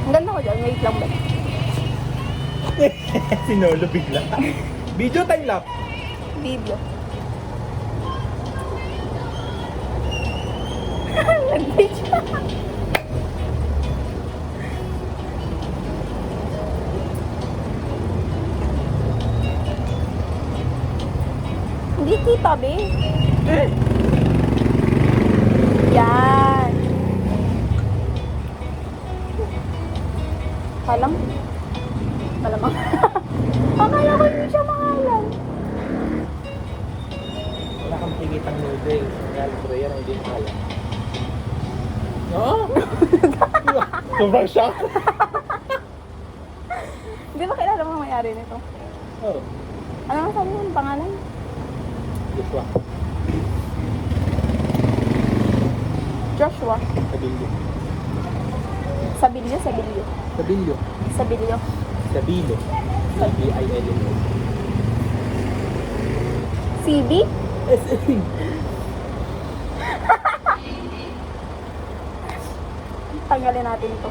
Ang ganda ko dyan, wait lang ba? Sinolo bigla. Video time lapse. Video. Nag-video. Hindi kita, be. Yan. Palang. Malamang. Akala ko hindi siya mahalan. Wala kang tikitang noodles. Ngayon ko yan, hindi mo kaya. Oh? Sobrang shock. Hindi ba kilala mo ang may-ari nito? Oh. Ano ang sabi mo? Ang pangalan? Joshua. Joshua. Sabilyo. Sabilyo, Sabilyo. Sabilyo. Sabilyo. Sabilo. S-B-I-L-O. CB? S-A. Tanggalin natin ito.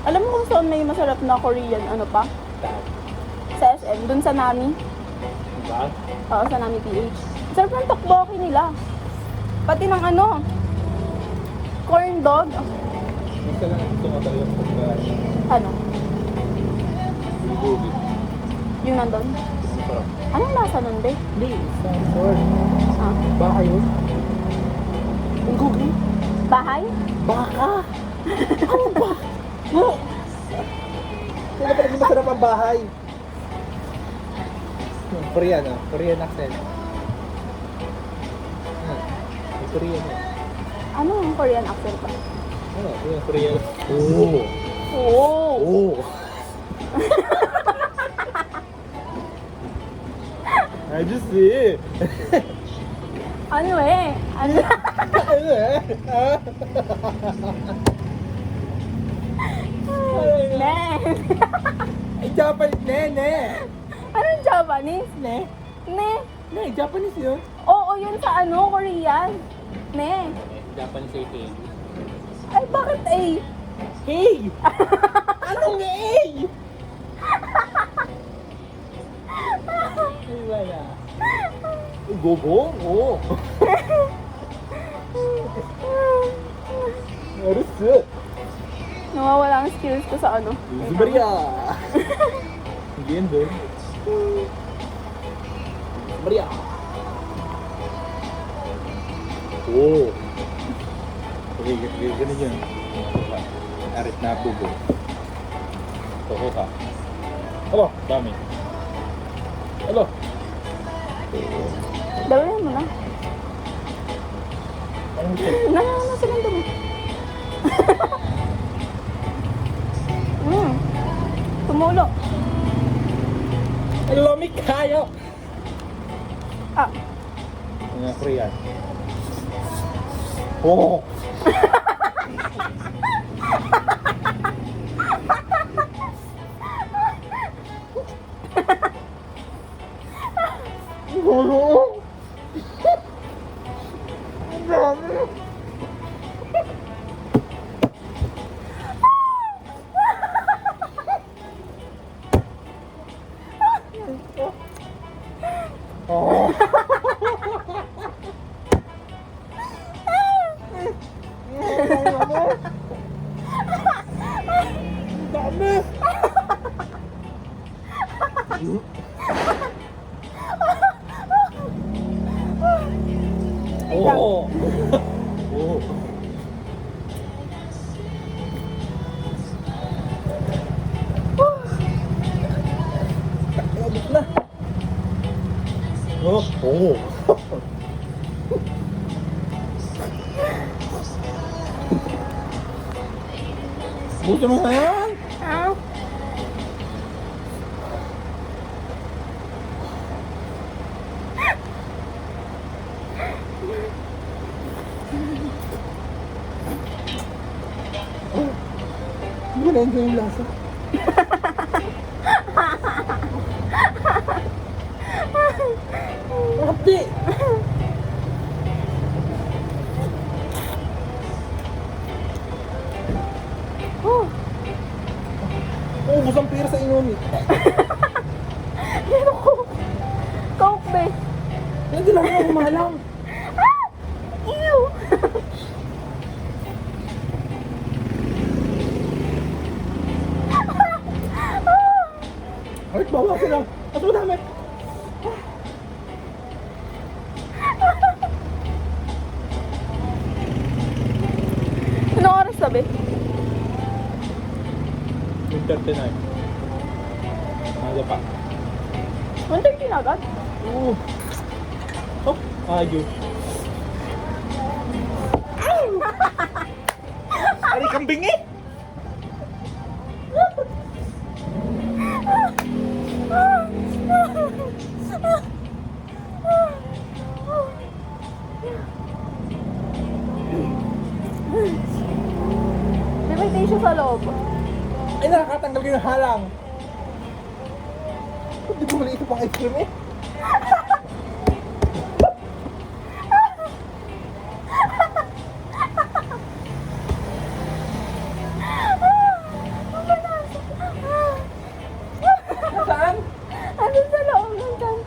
Alam mo kung saan may masarap na Korean, ano pa? Sa SM, dun sa Nami. Diba? Oo, sa Nami PH. Sarap ng tteokbokki nila. Pati ng ano, corn dog. Gusto lang gusto mo talaga pagkain. Ano? Bulgogi. Yung nandun. Masarap. Anong lasa nun, be? Hindi, sa corn. Ah, Baka yun? Bulgogi? bahay? Baka! Ano ba? No! Kaya pa rin masarap ang bahay. Korean, ah. Korean accent. May Korean, ah. Ano ang Korean accent pa? Ano? Yung Korean. Oo! Oo! Oo! I just see. Ano eh? Ano? Ano eh? Ne! Ay, Japanese, ne. Anong Japanese? Ne? Ne! Ne, Japanese yun. Oo, yun sa ano, Korean. Ne! Japanese ay hey. Ay, bakit eh? Hey! Anong hey? Ay, wala. Gobo? Oo. Arus. Nawawala ang skills ko sa ano. Zubaria. Hindi yan doon. Zubaria. Oo. Okay, ganun yun. Arit na bubo. Toho ka. Hello, dami. Hello. Dawin mo na. Anong ito? Nasimundo mo. Tumulo. Lamig kayo! Ah, Mga Korean. Oh! Gulo! Ang dami! Oh! Ang dami! Oh! Oh! Abot na! Oh! Oh! Buti mo na yan! ah. Oh, hindi ko na-enjoy yung lasa. Mati! Oh, Oo, busang pira sa inyo, Mick. pero Coke, be. Hindi lang ako malang. Ew! Art, bawasan lang. At madami. Anong oras na, be? Yung 39. Ano pa? 1:30 na agad? Oo. Oh, ayun. Ari kambing eh! Di may tissue sa loob. Ay, nakakatanggal ko yung halang. Hindi ko mali ito pang ice cream eh. Nasaan? Ano sa loob ng tiyan?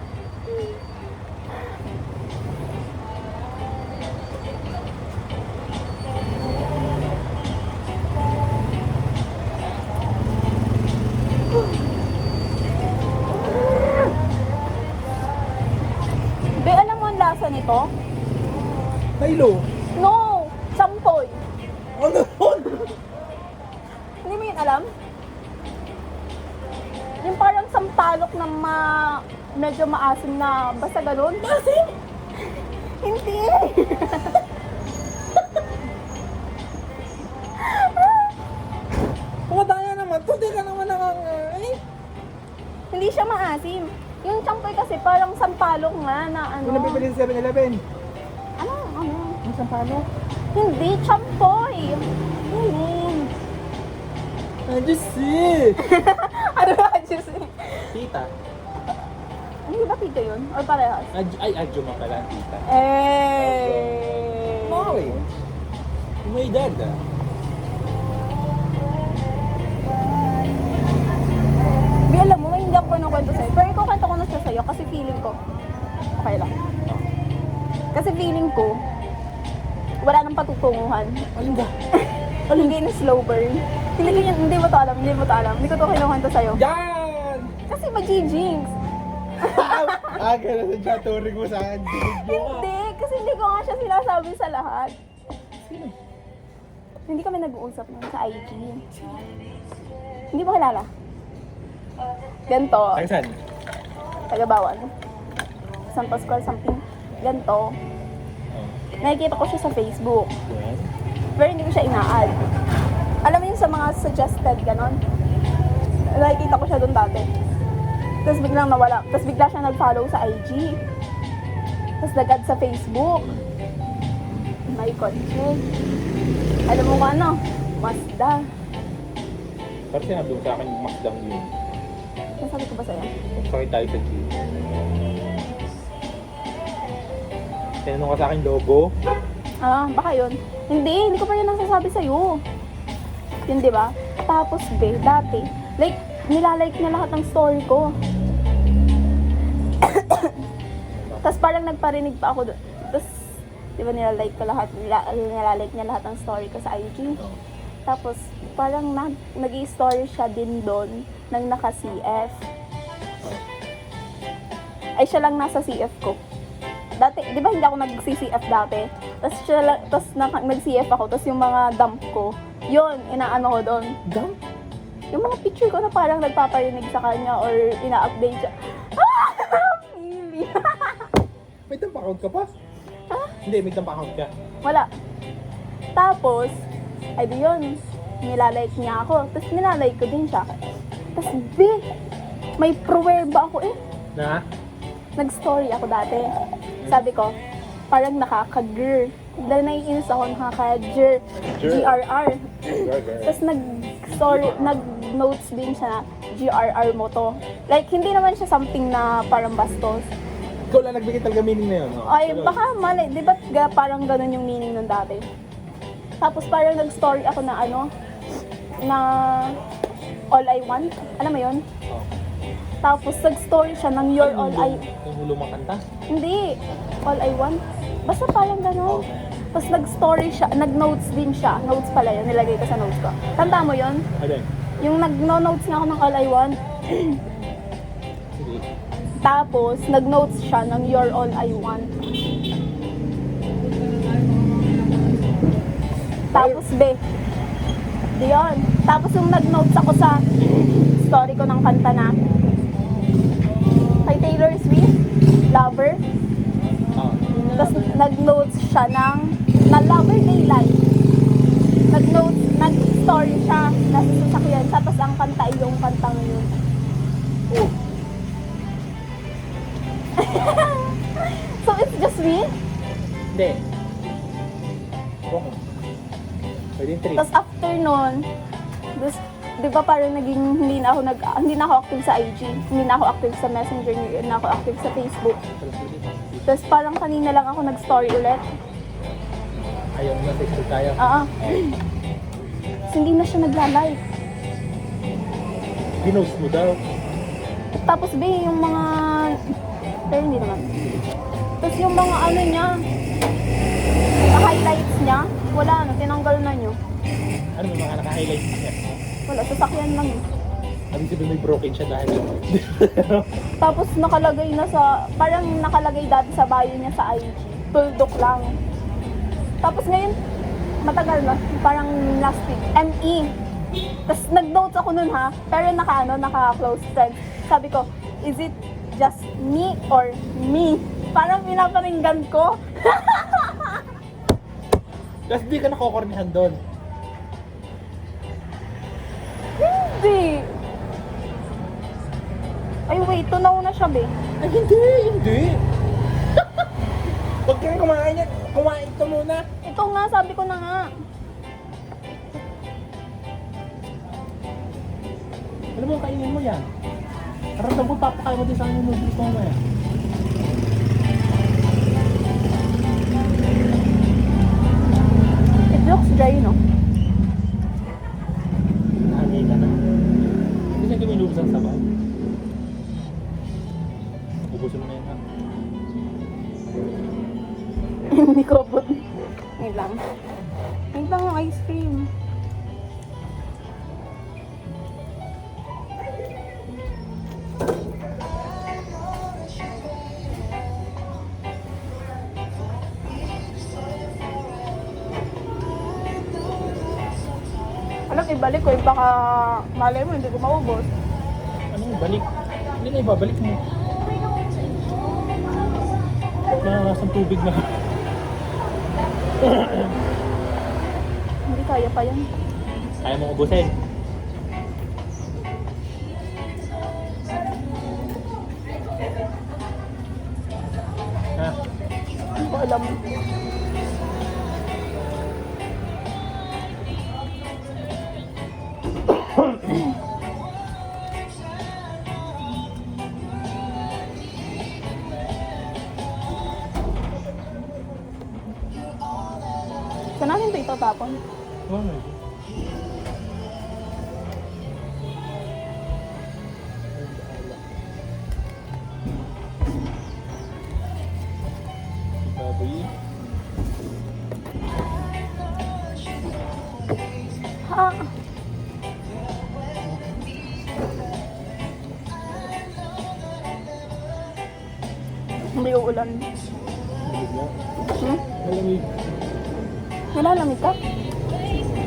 Be, alam mo ang lasa nito? Milo. No! Sampoy! Ano yun? Hindi mo yun alam? Yung parang sampalok na medyo maasim na basta ganun. Maasim? Hindi! Pumataya naman. Hindi ka naman nakakain. Hindi siya maasim. Yung champoy kasi parang sampalok nga na ano. Yung nabibili sa 7-Eleven. Ano? Ano? Ang sampalo. Hindi, champoy! Yun. I just see. Ano ba, juice? Tita. Hindi ba tito yun? Or parehas? Ay, adyo mo pala, tita. Eh. Mami. May dad ah. Di alam mo, may hindi ako kinukwento sa'yo. Pero ikaw kwento ko na siya sa'yo kasi feeling ko, okay lang. Kasi feeling ko, wala nang patutunguhan. Alin ba? Hindi na slow burn. Hindi mo to alam, hindi mo to alam. Hindi ko to kinukwento sa'yo. Yan! Kasi mag-jinx. Gano'n sa chaturing mo sa akin. Hindi, kasi hindi ko nga siya sinasabi sa lahat. Sino? Hindi kami nag-uusap nun sa IG. Hindi mo kilala? Ganto. Ay, saan? Taga-Bawan. San Pascual something. Ganto. Nakikita ko siya sa Facebook. Yan. Pero hindi ko siya ina-add. Alam mo yung sa mga suggested, ganon? Nakikita ko siya doon dati. Tapos biglang nawala. Tapos bigla siya nag-follow sa IG. Tapos nag-add sa Facebook. My kotse. Alam mo kung ano? Mazda. Parang sinabi mo sa akin, Mazda yun. Nasabi ko ba sa'yo? Sakit tayo sa G. Tinanong ka sa akin, logo. Ah, baka yun. Hindi ko pa yun nasasabi sa'yo. Yun, di ba? Tapos, be, dati, like, nilalike niya lahat ng story ko. Tapos parang nagparinig pa ako doon. Tapos, di ba nilalike ko lahat, nilalike niya lahat ng story ko sa IG. Tapos, parang nag-i-story siya din doon nang naka-CF. Ay, siya lang nasa CF ko. Dati, di ba hindi ako nag-CF dati? Tapos nag-CF ako, tapos yung mga dump ko, yun, inaano ko doon. Dump? Yung mga picture ko na parang nagpaparinig sa kanya or ina-update siya. Really? May dump account ka pa? Ha? Hindi, may dump account ka. Wala. Tapos, ay di yun, nilalike niya ako. Tapos nilalike ko din siya. Tapos, may proverba ako eh. Na? Nag-story ako dati. Sabi ko, parang nakaka-grr Dahil naiinis ako GRR. Tapos nag-notes din siya na GRR mo to. Like, hindi naman siya something na parang bastos. Ikaw lang nagbigay talaga meaning na yun, no? Ay, baka mali. Di ba parang ganun yung meaning nun dati? Tapos parang nag-story ako na na all I want. Alam mo yun? Oh. Tapos nag-story siya ng you're all I... Yung lumang kanta? Hindi. All I want. Basta parang gano'n. Okay. Tapos nag-story siya, nag-notes din siya. Notes pala yun, nilagay ko sa notes ko. Tanda mo yun? Ano? Yung nag-notes nga ako ng all I want. Sige. Tapos, nag-notes siya ng you're all I want. Tapos, di yun. Tapos yung nag-notes ako sa story ko ng kanta na kay Taylor Swift, Lover. Ah. Tapos nag-notes siya ng na Lover Daylight. Nag-story siya nasa sasakyan. Tapos ang kanta ay yung kantang yun. Oh. So it's just me? Hindi. Wrong. Pwede yung 3. Tapos after nun, di ba parang naging hindi na ako active sa IG, hindi na ako active sa Messenger, hindi na ako active sa Facebook. Tapos parang kanina lang ako nag-story ulit. Ayaw mo na texture tayo. Tapos hindi na siya nagla-like. Ginost mo daw. Tapos yung mga... Pero hindi naman. Tapos yung mga niya, highlights niya, wala na, tinanggal na niyo. Ano yung mga naka-highlight niya? Wala, sasakyan lang eh. Sabi sabi may broken siya dahil. Tapos nakalagay na parang nakalagay dati sa bio niya sa IG. Tuldok lang. Tapos ngayon, matagal na, parang last week, ME. Tapos nag-notes ako nun ha, pero naka-close friends. Sabi ko, is it just me or me? Parang pinaparinggan ko. Tapos di ka nakokornihan doon. Hindi. Ay wait, tunaw na siya be. Ay, hindi. Huwag kang kumain yan. Kumain ka muna. Ito nga, sabi ko na nga. Alam mo, kainin mo yan. Karamdam ko, papakain mo din sa akin yung noodles mo mamaya. It looks dry, no? Nahangin ka na. Kasi hindi mo inubos ang sabaw. Ubusin mo na yan ha. Hindi ko abot. Wait lang. Wait lang yung ice cream. Alam, ibalik ko. Baka malay mo, hindi ko maubos. Ano yung balik? Hindi na ibabalik mo. Nangangasang tubig na. Hindi kaya pa yan. Kaya mong ubusin. Ha? Hindi ko alam. Saan natin ito itatapon? Oh my God. Baboy. Ha? Hindi uulan. Hmm? Malamig. Nilalamig ka?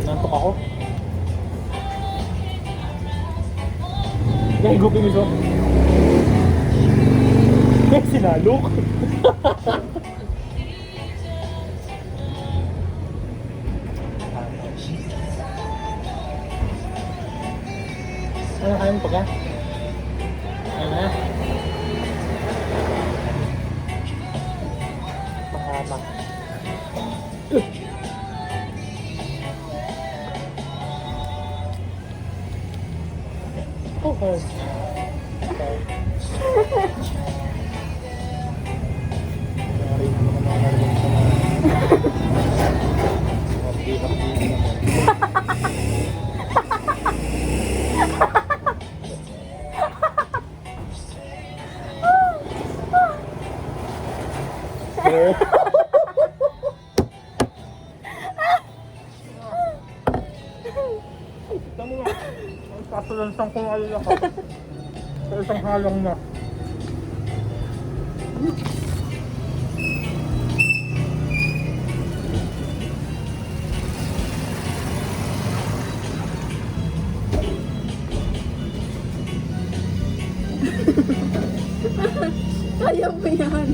Nantok ako. Nahigupin mo ito. Sinalok. Ano kaya mo pagka? Ano na? Mahaba. Okay. Tama mo. Ang kasalansang kong alala ka. Sa isang halong na. Kaya mo yan.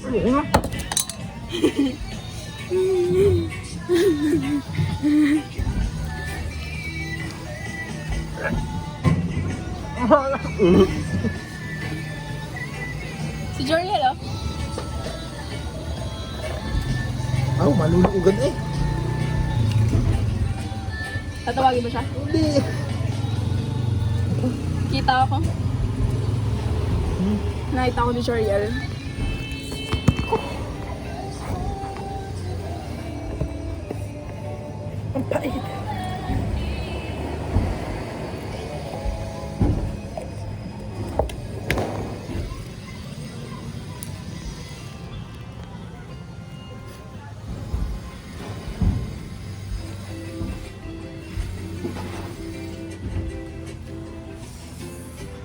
Ayoko na. Si Joriel, oh. Aw, malulugan eh. Tatawagin mo siya. Hindi. Kita ako. Nakita ko ni Joriel. Ang pait.